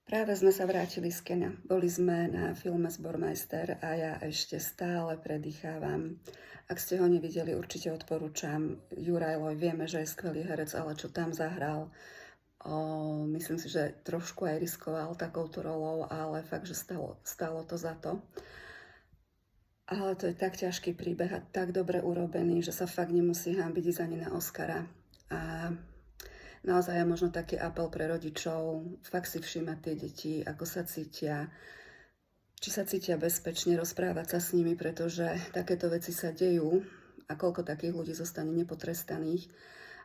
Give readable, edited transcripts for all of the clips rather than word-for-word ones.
Práve sme sa vrátili z kina. Boli sme na filme Zbormeister a ja ešte stále predýchávam. Ak ste ho nevideli, určite odporúčam. Juraj Loj, vieme, že je skvelý herec, ale čo tam zahral, myslím si, že trošku aj riskoval takouto rolou, ale fakt, že stalo to za to. Ale to je tak ťažký príbeh a tak dobre urobený, že sa fakt nemusí hanbiť ísť ani na Oscara. A naozaj je možno taký apel pre rodičov, fakt si všímať tie deti, ako sa cítia, či sa cítia bezpečne, rozprávať sa s nimi, pretože takéto veci sa dejú a koľko takých ľudí zostane nepotrestaných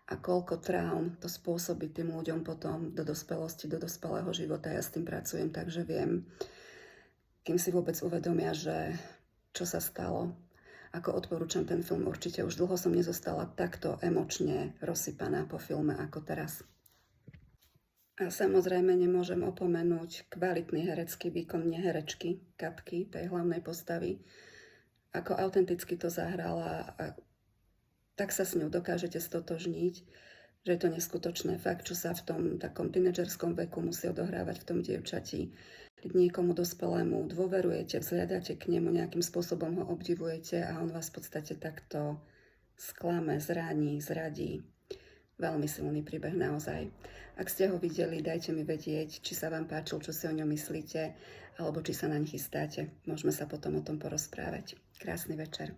a koľko traum to spôsobí tým ľuďom potom do dospelosti, do dospelého života. Ja s tým pracujem, takže viem, kým si vôbec uvedomia, že čo sa stalo. Ako odporúčam ten film určite. Už dlho som nezostala takto emočne rozsypaná po filme ako teraz. A samozrejme nemôžem opomenúť kvalitný herecký výkon neherečky, Katky, tej hlavnej postavy. Ako autenticky to zahrala a tak sa s ňou dokážete stotožniť, že je to neskutočné. Fakt, čo sa v tom takom tínedžerskom veku musí odohrávať v tom dievčati. Keď niekomu dospelému dôverujete, vzhľadáte k nemu, nejakým spôsobom ho obdivujete a on vás v podstate takto sklame, zraní, zradí. Veľmi silný príbeh naozaj. Ak ste ho videli, dajte mi vedieť, či sa vám páčil, čo si o ňom myslíte, alebo či sa naň chystáte. Môžeme sa potom o tom porozprávať. Krásny večer.